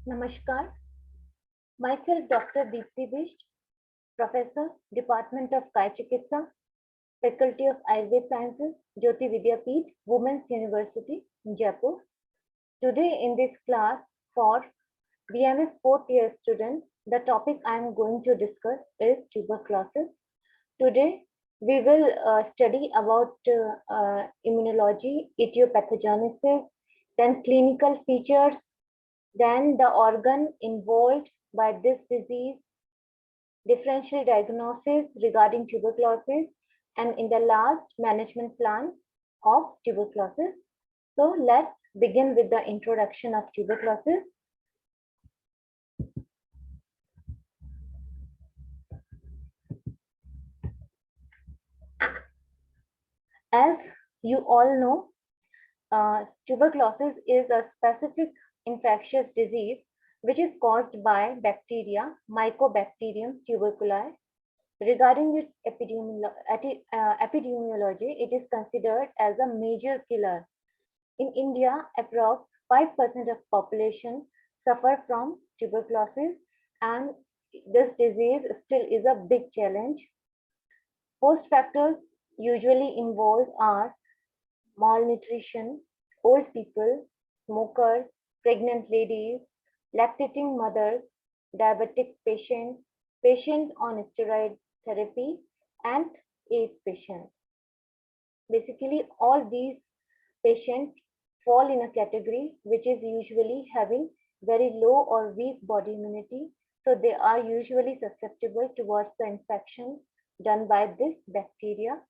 Namaskar. Myself Dr. Deepti Bisht, Professor, Department of Kaya Chikitsa, Faculty of Ayurveda Sciences, Jyoti Vidyapeeth, Women's University, Jaipur. Today in this class for BMS fourth year students, the topic I am going to discuss is tuberculosis. Today we will study about immunology, etiopathogenesis, then clinical features, then the organ involved by this disease, differential diagnosis regarding tuberculosis, and in the last, management plan of tuberculosis. So let's begin with the introduction of tuberculosis. As you all know, tuberculosis is a specific infectious disease which is caused by bacteria, Mycobacterium tuberculosis. Regarding its epidemiology, it is considered as a major killer. In India, approx 5% of population suffer from tuberculosis, and this disease still is a big challenge. Host factors usually involved are malnutrition, old people, smokers, pregnant ladies, lactating mothers, diabetic patients, patients on steroid therapy, and AIDS patients. Basically, all these patients fall in a category which is usually having very low or weak body immunity. So they are usually susceptible towards the infection done by this bacteria.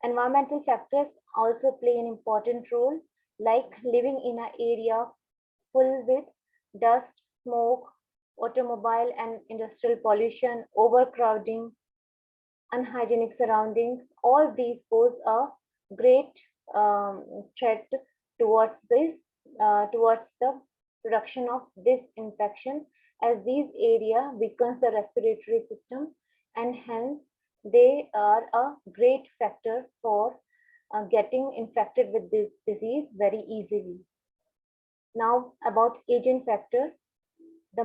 Environmental factors also play an important role, like living in an area full with dust, smoke, automobile and industrial pollution, overcrowding, unhygienic surroundings. All these pose a great threat towards towards the production of this infection, as these area weakens the respiratory system, and hence they are a great factor for getting infected with this disease very easily. Now about agent factor, the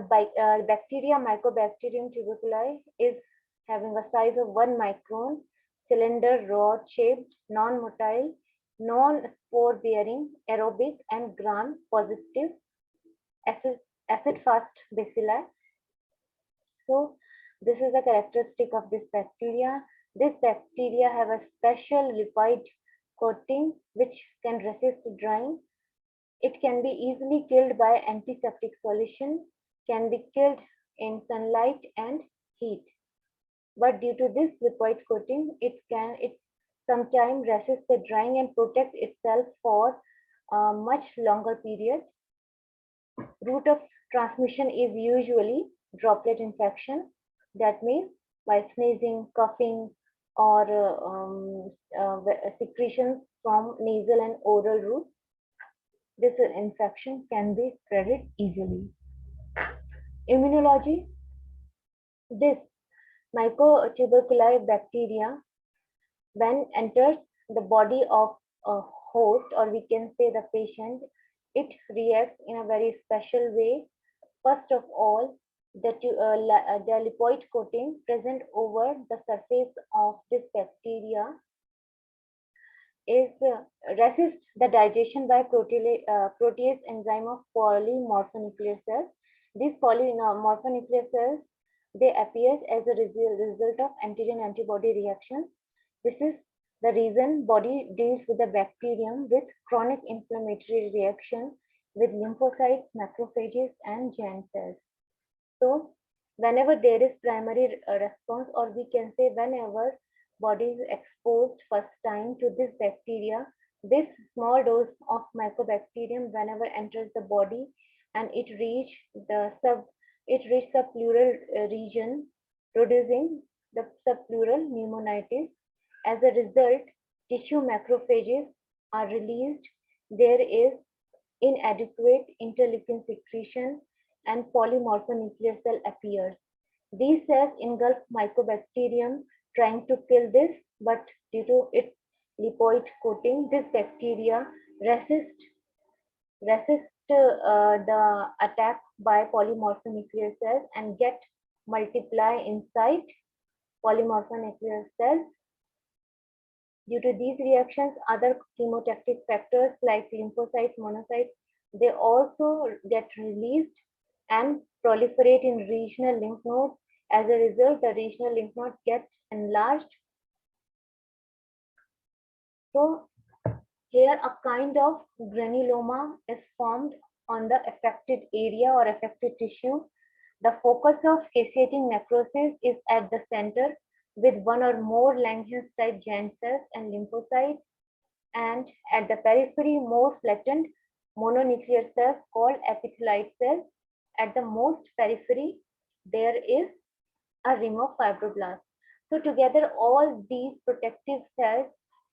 bacteria Mycobacterium tuberculosis is having a size of 1 micron, cylinder rod shaped, non-motile, non-spore bearing, aerobic and gram positive acid fast bacilli. So this is a characteristic of this bacteria. This bacteria have a special lipid coating which can resist drying. It can be easily killed by antiseptic solution, can be killed in sunlight and heat. But due to this lipid coating, it sometimes resists the drying and protects itself for a much longer period. Route of transmission is usually droplet infection. That means by sneezing, coughing, or secretions from nasal and oral route, this infection can be spreaded easily. Immunology. This mycotuberculosis bacteria, when enters the body of a host, or we can say the patient, it reacts in a very special way. First of all, the lipoid coating present over the surface of this bacteria is resist the digestion by protease enzyme of polymorphonuclear cells. These polymorphonuclear cells, they appear as a result of antigen-antibody reactions. This is the reason body deals with the bacterium with chronic inflammatory reaction with lymphocytes, macrophages, and giant cells. So whenever there is primary response, or we can say whenever body is exposed first time to this bacteria, this small dose of mycobacterium whenever enters the body, and it reach the subpleural region, producing the subpleural pneumonitis. As a result, tissue macrophages are released. There is inadequate interleukin secretion and polymorphonuclear cell appears. These cells engulf mycobacterium trying to kill this, but due to its lipoid coating, this bacteria resists the attack by polymorphonuclear cells and get multiply inside polymorphonuclear cells. Due to these reactions, other chemotactic factors like lymphocytes, monocytes, they also get released and proliferate in regional lymph nodes. As a result, the regional lymph nodes get enlarged. So here a kind of granuloma is formed on the affected area or affected tissue. The focus of caseating necrosis is at the center with one or more Langerhans-type giant cells and lymphocytes, and at the periphery more flattened mononuclear cells called epithelioid cells. At the most periphery, there is a ring of fibroblasts. So together all these protective cells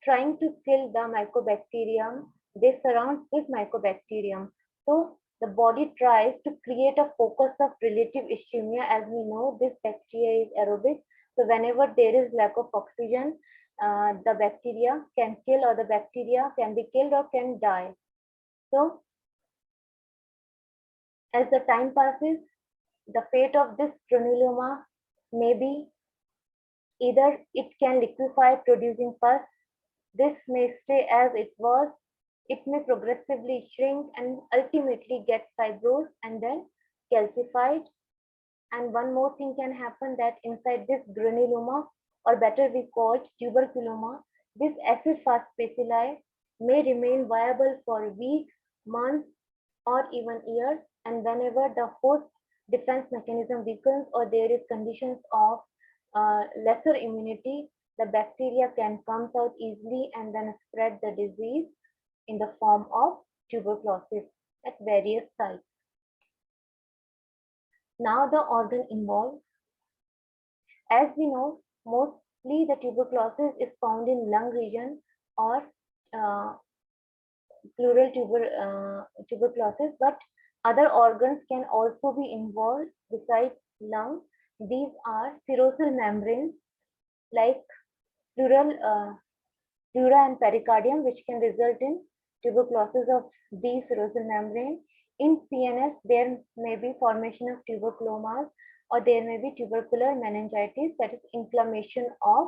trying to kill the mycobacterium, they surround with mycobacterium. So the body tries to create a focus of relative ischemia. As we know, this bacteria is aerobic. So whenever there is lack of oxygen, the bacteria can kill, or the bacteria can be killed or can die. So as the time passes, the fate of this granuloma may be either it can liquefy producing pus, this may stay as it was, it may progressively shrink and ultimately get fibrosed and then calcified. And one more thing can happen, that inside this granuloma, or better we call it tuberculoma, this acid fast bacilli may remain viable for weeks, months, or even years. And whenever the host defense mechanism weakens or there is conditions of lesser immunity, the bacteria can come out easily and then spread the disease in the form of tuberculosis at various sites. Now the organ involved. As we know, mostly the tuberculosis is found in lung region or pleural tuberculosis, but other organs can also be involved besides lung. These are serosal membranes like pleura and pericardium, which can result in tuberculosis of these serosal membrane. In CNS, there may be formation of tuberculomas, or there may be tubercular meningitis, that is inflammation of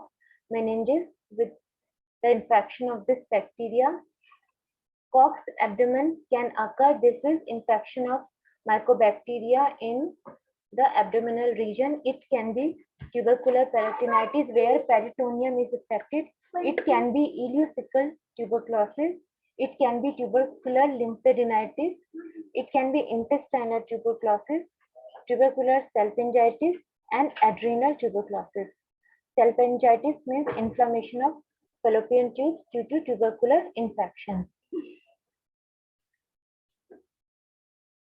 meninges with the infection of this bacteria. Cox abdomen can occur. This is infection of mycobacteria in the abdominal region. It can be tubercular peritonitis where peritoneum is affected. It can be ileocecal tuberculosis. It can be tubercular lymphadenitis. It can be intestinal tuberculosis, tubercular salpingitis, and adrenal tuberculosis. Salpingitis means inflammation of fallopian tubes due to tubercular infection.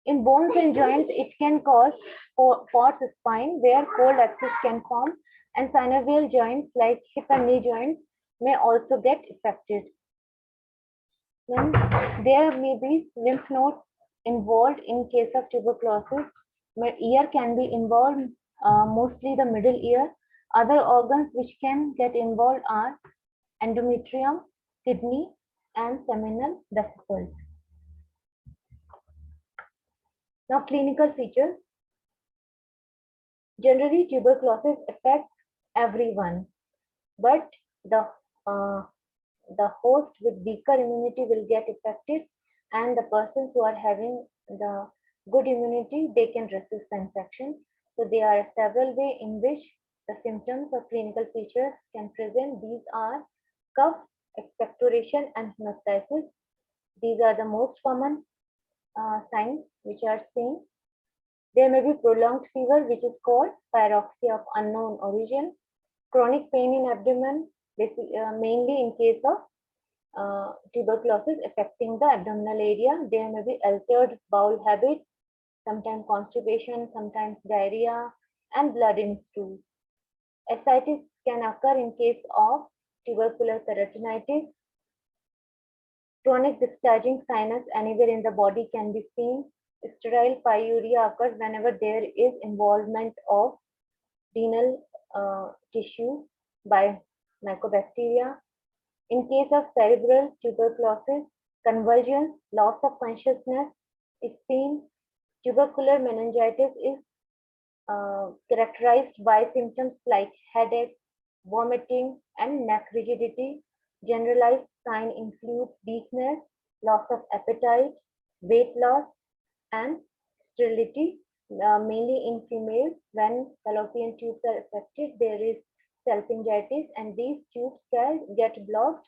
In bones and joints, it can cause Pott's spine where cold access can form, and synovial joints like hip and knee joints may also get affected. Then there may be lymph nodes involved in case of tuberculosis. Ear can be involved, mostly the middle ear. Other organs which can get involved are endometrium, kidney, and seminal vesicles. Now, clinical features. Generally, tuberculosis affects everyone, but the host with weaker immunity will get affected, and the persons who are having the good immunity, they can resist the infection. So there are several ways in which the symptoms or clinical features can present. These are cough, expectoration, and hemostasis. These are the most common signs which are seen. There may be prolonged fever, which is called pyroxia of unknown origin. Chronic pain in abdomen, mainly in case of tuberculosis affecting the abdominal area. There may be altered bowel habits, sometimes constipation, sometimes diarrhea, and blood in stool. Ascites can occur in case of tubercular peritonitis. Chronic discharging sinus anywhere in the body can be seen. Sterile pyuria occurs whenever there is involvement of renal tissue by mycobacteria. In case of cerebral tuberculosis, convulsions, loss of consciousness, is seen. Tubercular meningitis is characterized by symptoms like headache, vomiting, and neck rigidity. Generalized signs include weakness, loss of appetite, weight loss, and sterility, mainly in females. When fallopian tubes are affected, there is salpingitis, and these tubes can get blocked,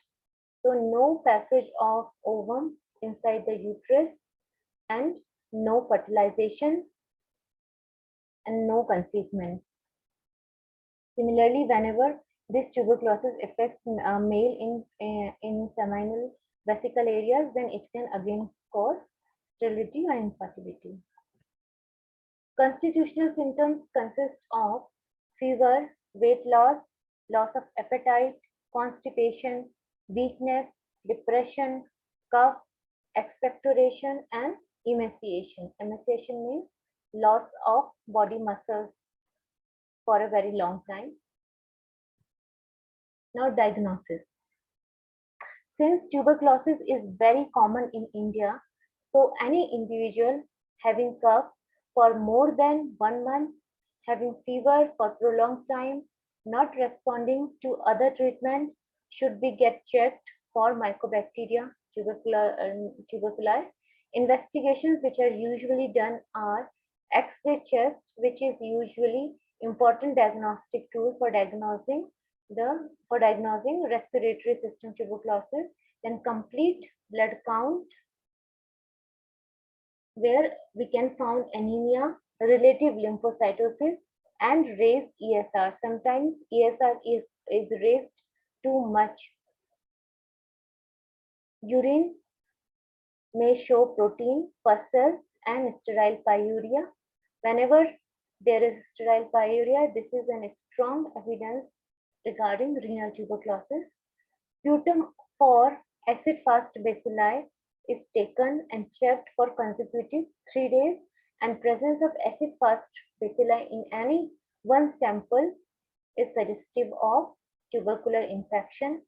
so no passage of ovum inside the uterus, and no fertilization and no conceivement. Similarly, whenever this tuberculosis affects male in seminal vesical areas, then it can again cause sterility or infertility. Constitutional symptoms consist of fever, weight loss, loss of appetite, constipation, weakness, depression, cough, expectoration, and emaciation. Emaciation means loss of body muscles for a very long time. Now, diagnosis. Since tuberculosis is very common in India, so any individual having cough for more than 1 month, having fever for prolonged time, not responding to other treatment should be get checked for Mycobacteria tuberculi. Investigations which are usually done are X-ray chest, which is usually important diagnostic tool for diagnosing respiratory system tuberculosis, then complete blood count where we can found anemia, relative lymphocytosis, and raised ESR. Sometimes ESR is raised too much. Urine may show protein, pus and sterile pyuria. Whenever there is sterile pyuria, this is a strong evidence regarding renal tuberculosis. Sputum for acid-fast bacilli is taken and checked for consecutive 3 days, and presence of acid-fast bacilli in any one sample is suggestive of tubercular infection.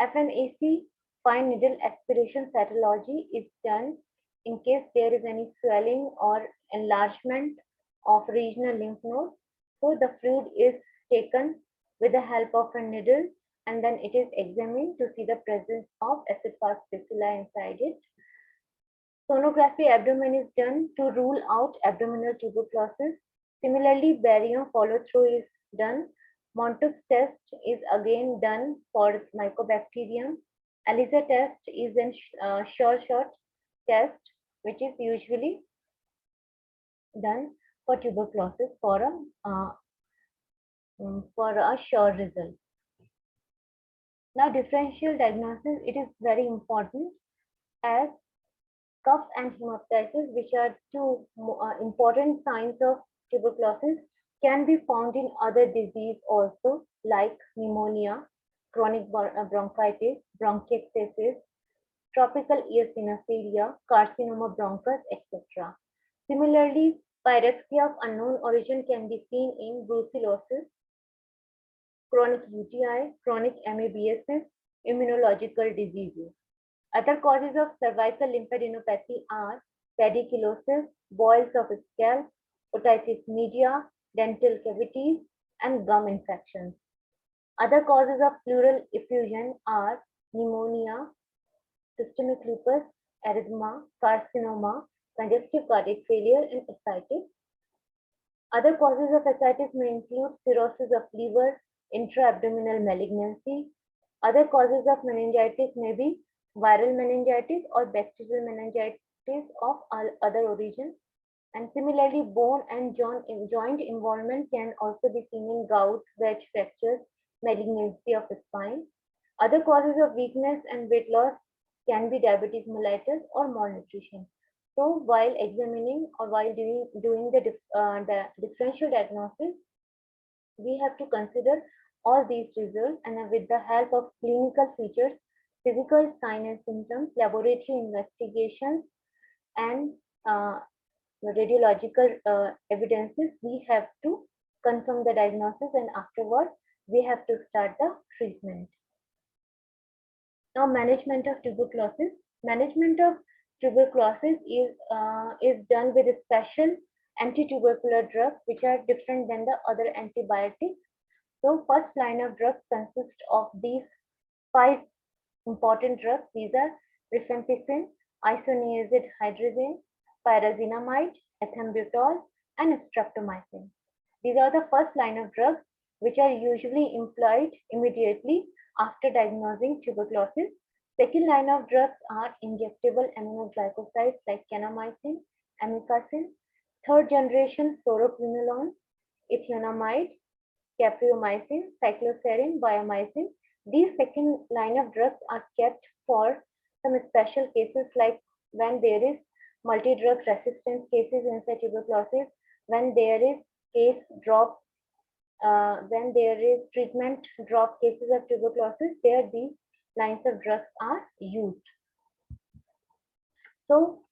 FNAC, fine needle aspiration cytology, is done in case there is any swelling or enlargement of regional lymph nodes. So the fluid is taken with the help of a needle, and then it is examined to see the presence of acid-fast bacilli inside it. Sonography abdomen is done to rule out abdominal tuberculosis. Similarly, barium follow-through is done. Montague's test is again done for Mycobacterium. ELISA test is a short test, which is usually done for tuberculosis for a sure result. Now, differential diagnosis, it is very important, as cough and hemoptysis, which are two important signs of tuberculosis, can be found in other disease also, like pneumonia, chronic bronchitis, bronchiectasis, tropical eosinophilia, carcinoma bronchus, etc. Similarly, pyrexia of unknown origin can be seen in brucellosis, chronic UTI, chronic amoebiasis, immunological diseases. Other causes of cervical lymphadenopathy are pediculosis, boils of scalp, otitis media, dental cavities, and gum infections. Other causes of pleural effusion are pneumonia, systemic lupus, erythema, carcinoma, congestive cardiac failure, and ascites. Other causes of ascites may include cirrhosis of liver, intra-abdominal malignancy. Other causes of meningitis may be viral meningitis or bacterial meningitis of other origin. And similarly, bone and joint involvement can also be seen in gout, wedge fractures, malignancy of the spine. Other causes of weakness and weight loss can be diabetes mellitus or malnutrition. So while examining or while doing the differential diagnosis, we have to consider all these results, and with the help of clinical features, physical signs and symptoms, laboratory investigations, and radiological evidences, we have to confirm the diagnosis, and afterwards we have to start the treatment. Now, management of tuberculosis. Management of tuberculosis is done with special anti-tubercular drugs which are different than the other antibiotics. So first line of drugs consists of these five important drugs. These are rifampicin, isoniazid hydrazine, pyrazinamide, ethambutol, and streptomycin. These are the first line of drugs which are usually employed immediately after diagnosing tuberculosis. Second line of drugs are injectable aminoglycosides like kanamycin, amikacin. Third generation fluoroquinolone, ethionamide, capreomycin, cycloserine, biomycin. These second line of drugs are kept for some special cases like when there is multi-drug resistance cases in tuberculosis, when there is case drop, when there is treatment drop cases of tuberculosis, there these lines of drugs are used. So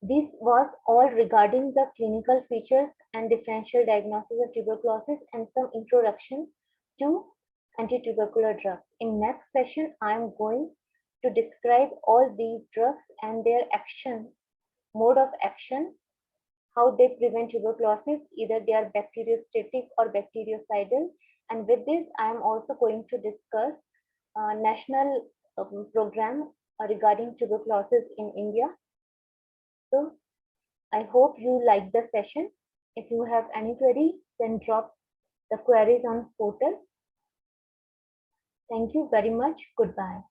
this was all regarding the clinical features and differential diagnosis of tuberculosis and some introduction to anti-tubercular drugs. In next session, I am going to describe all these drugs and their action, mode of action, how they prevent tuberculosis, either they are bacteriostatic or bactericidal. And with this, I am also going to discuss national program regarding tuberculosis in India. So I hope you like the session. If you have any query, then drop the queries on portal. Thank you very much. Goodbye.